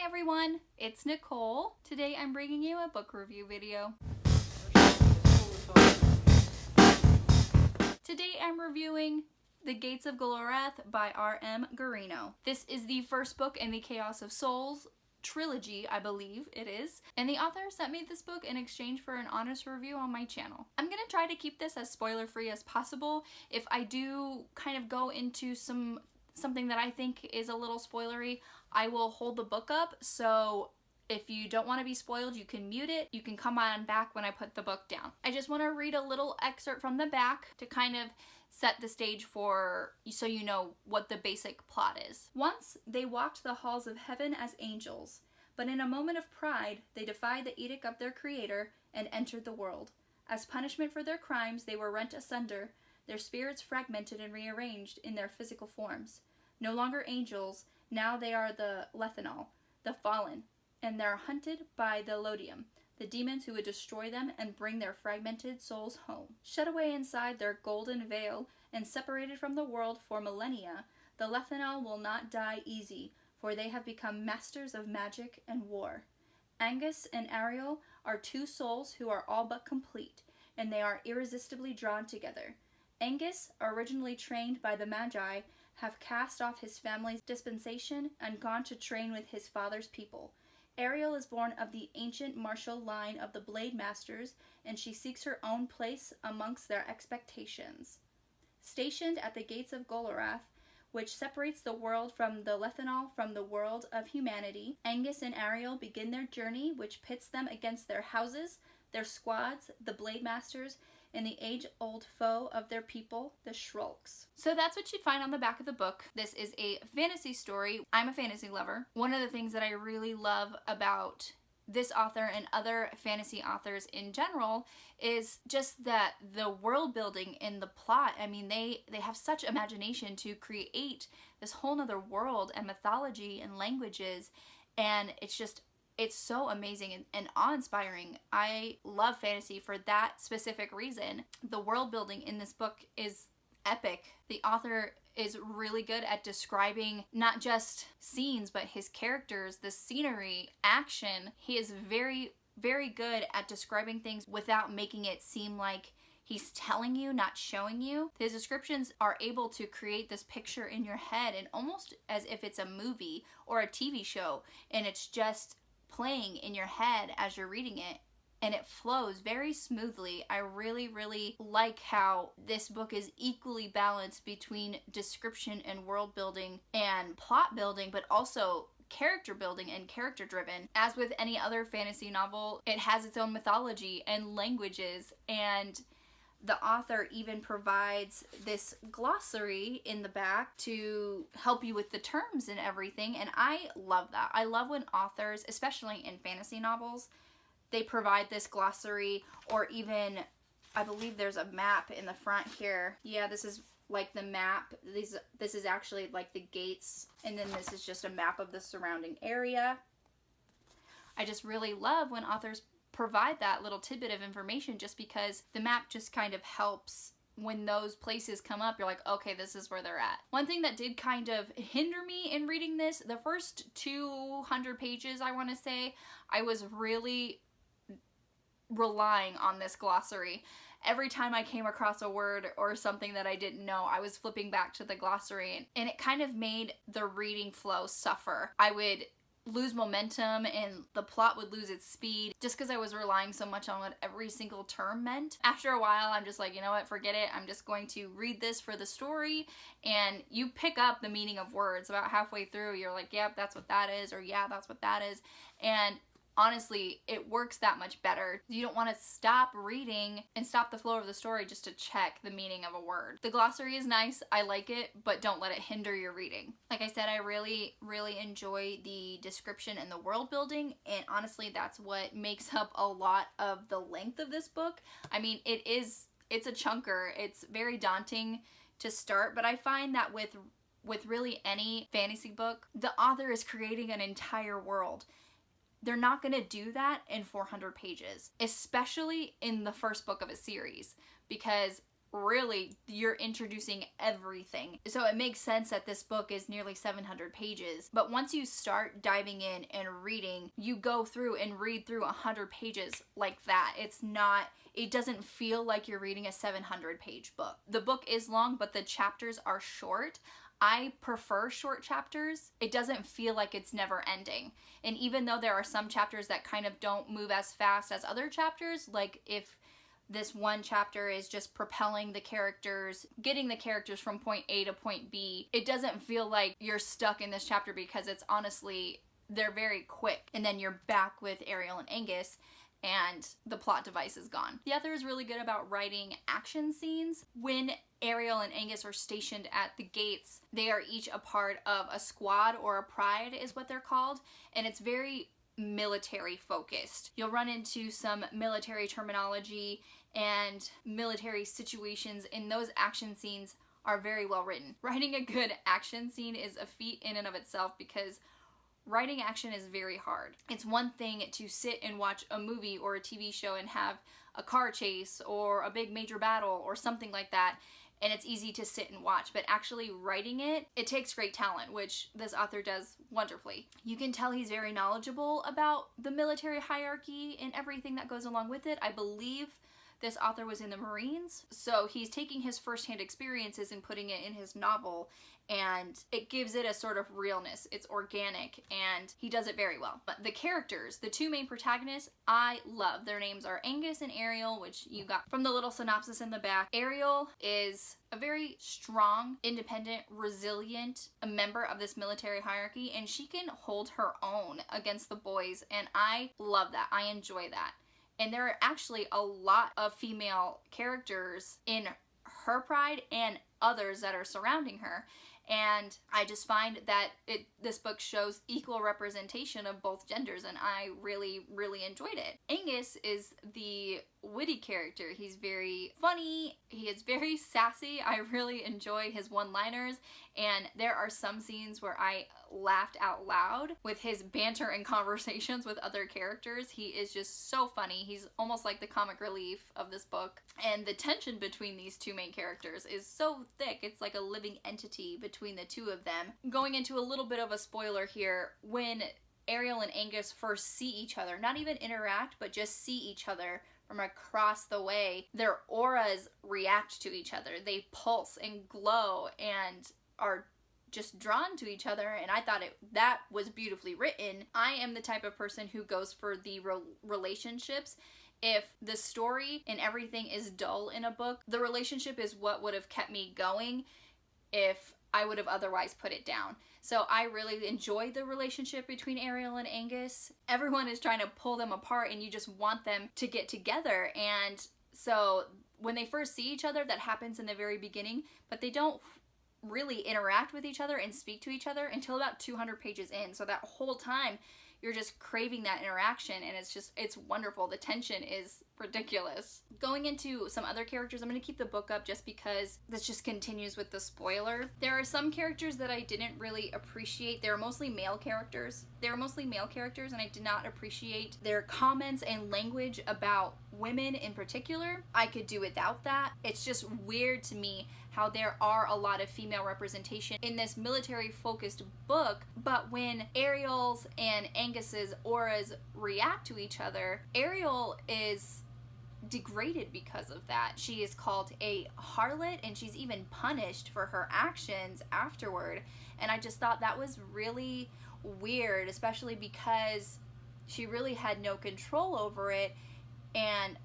Hi everyone, it's Nicole. Today I'm bringing you a book review video. Today I'm reviewing The Gates of Golorath by R.M. Guarino. This is the first book in the Chaos of Souls trilogy, I believe it is, and the author sent me this book in exchange for an honest review on my channel. I'm gonna try to keep this as spoiler-free as possible. If I do kind of go into something that I think is a little spoilery, I will hold the book up, so if you don't want to be spoiled, you can mute it. You can come on back when I put the book down. I just want to read a little excerpt from the back to kind of set the stage so you know what the basic plot is. Once they walked the halls of heaven as angels, but in a moment of pride, they defied the edict of their creator and entered the world. As punishment for their crimes, they were rent asunder, their spirits fragmented and rearranged in their physical forms. No longer angels, now they are the lethanol, the fallen, and they're hunted by the lodium, the demons who would destroy them and bring their fragmented souls home. Shut away inside their golden veil and separated from the world for millennia, the lethanol will not die easy, for they have become masters of magic and war. Angus and Ariel are two souls who are all but complete, and they are irresistibly drawn together. Angus, originally trained by the Magi, have cast off his family's dispensation and gone to train with his father's people. Ariel is born of the ancient martial line of the Blade Masters, and she seeks her own place amongst their expectations. Stationed at the Gates of Golorath, which separates the world from the lethanol from the world of humanity, Angus and Ariel begin their journey, which pits them against their houses, their squads, the Blade Masters, and the age-old foe of their people, the Shrulks. So that's what you'd find on the back of the book. This is a fantasy story. I'm a fantasy lover. One of the things that I really love about this author and other fantasy authors in general is just that the world building in the plot. I mean, they have such imagination to create this whole nother world and mythology and languages, and it's so amazing and awe-inspiring. I love fantasy for that specific reason. The world building in this book is epic. The author is really good at describing not just scenes, but his characters, the scenery, action. He is very, very good at describing things without making it seem like he's telling you, not showing you. His descriptions are able to create this picture in your head, and almost as if it's a movie or a TV show, and it's just playing in your head as you're reading it, and it flows very smoothly. I really, really like how this book is equally balanced between description and world building and plot building, but also character building and character driven. As with any other fantasy novel, it has its own mythology and languages, and the author even provides this glossary in the back to help you with the terms and everything, and I love that. I love when authors, especially in fantasy novels, they provide this glossary, or even, I believe there's a map in the front here. Yeah, this is like the map. This is actually like the gates, and then this is just a map of the surrounding area. I just really love when authors provide that little tidbit of information, just because the map just kind of helps when those places come up. You're like, okay, this is where they're at. One thing that did kind of hinder me in reading this, the first 200 pages, I want to say, I was really relying on this glossary. Every time I came across a word or something that I didn't know, I was flipping back to the glossary, and it kind of made the reading flow suffer. I would lose momentum and the plot would lose its speed just because I was relying so much on what every single term meant. After a while, I'm just like, you know what, forget it. I'm just going to read this for the story, and you pick up the meaning of words. About halfway through, you're like, yep, that's what that is, or yeah, that's what that is. And honestly, it works that much better. You don't want to stop reading and stop the flow of the story just to check the meaning of a word. The glossary is nice, I like it, but don't let it hinder your reading. Like I said, I really, really enjoy the description and the world building, and honestly, that's what makes up a lot of the length of this book. I mean, it's a chunker. It's very daunting to start, but I find that with really any fantasy book, the author is creating an entire world. They're not going to do that in 400 pages, especially in the first book of a series, because really you're introducing everything. So it makes sense that this book is nearly 700 pages. But once you start diving in and reading, you go through and read through 100 pages like that. It doesn't feel like you're reading a 700-page book. The book is long, but the chapters are short. I prefer short chapters. It doesn't feel like it's never ending. And even though there are some chapters that kind of don't move as fast as other chapters, like if this one chapter is just propelling the characters, getting the characters from point A to point B, it doesn't feel like you're stuck in this chapter because it's honestly, they're very quick. And then you're back with Ariel and Angus and the plot device is gone. The author is really good about writing action scenes. When Ariel and Angus are stationed at the gates, they are each a part of a squad, or a pride is what they're called, and it's very military focused. You'll run into some military terminology and military situations, and those action scenes are very well written. Writing a good action scene is a feat in and of itself because writing action is very hard. It's one thing to sit and watch a movie or a TV show and have a car chase or a big major battle or something like that, and it's easy to sit and watch, but actually writing it takes great talent, which this author does wonderfully. You can tell he's very knowledgeable about the military hierarchy and everything that goes along with it. I believe this author was in the Marines, so he's taking his firsthand experiences and putting it in his novel, and it gives it a sort of realness. It's organic, and he does it very well. But the characters, the two main protagonists, I love. Their names are Angus and Ariel, which you got from the little synopsis in the back. Ariel is a very strong, independent, resilient member of this military hierarchy, and she can hold her own against the boys, and I love that. I enjoy that. And there are actually a lot of female characters in her pride and others that are surrounding her. And I just find that this book shows equal representation of both genders, and I really, really enjoyed it. Angus is the witty character. He's very funny. He is very sassy. I really enjoy his one-liners, and there are some scenes where I laughed out loud with his banter and conversations with other characters. He is just so funny. He's almost like the comic relief of this book, and the tension between these two main characters is so thick. It's like a living entity between the two of them. Going into a little bit of a spoiler here, when Ariel and Angus first see each other, not even interact, but just see each other from across the way, their auras react to each other. They pulse and glow and are just drawn to each other, and I thought that was beautifully written. I am the type of person who goes for the relationships. If the story and everything is dull in a book, the relationship is what would have kept me going if I would have otherwise put it down. So I really enjoyed the relationship between Ariel and Angus. Everyone is trying to pull them apart, and you just want them to get together. And so when they first see each other, that happens in the very beginning, but they don't really interact with each other and speak to each other until about 200 pages in. So that whole time you're just craving that interaction, and it's wonderful. The tension is ridiculous. Going into some other characters, I'm going to keep the book up just because this just continues with the spoiler. There are some characters that I didn't really appreciate. They were mostly male characters. And I did not appreciate their comments and language about women in particular. I could do without that. It's just weird to me how there are a lot of female representation in this military-focused book, but when Ariel's and Angus's auras react to each other, Ariel is degraded because of that. She is called a harlot, and she's even punished for her actions afterward, and I just thought that was really weird, especially because she really had no control over it, and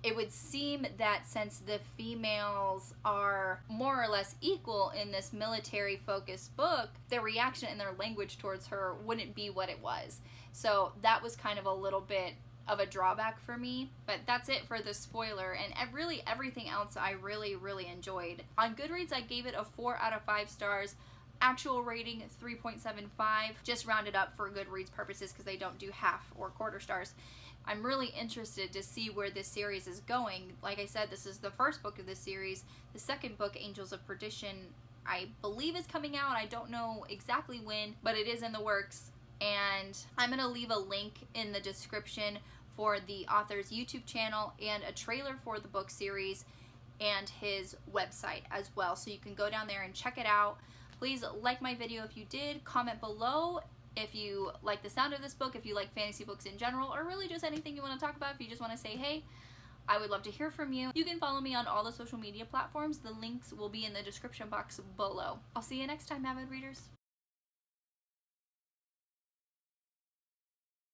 it would seem that since the females are more or less equal in this military-focused book, their reaction and their language towards her wouldn't be what it was. So that was kind of a little bit of a drawback for me, but that's it for the spoiler, and really everything else I really, really enjoyed. On Goodreads, I gave it a 4 out of 5 stars. Actual rating 3.75, just rounded up for Goodreads purposes because they don't do half or quarter stars. I'm really interested to see where this series is going. Like I said, this is the first book of this series. The second book, Angels of Perdition, I believe is coming out. I don't know exactly when, but it is in the works. And I'm going to leave a link in the description for the author's YouTube channel and a trailer for the book series. and his website as well. So you can go down there and check it out. Please like my video if you did, comment below if you like the sound of this book, if you like fantasy books in general, or really just anything you want to talk about. If you just want to say hey, I would love to hear from you. You can follow me on all the social media platforms. The links will be in the description box below. I'll see you next time, avid readers.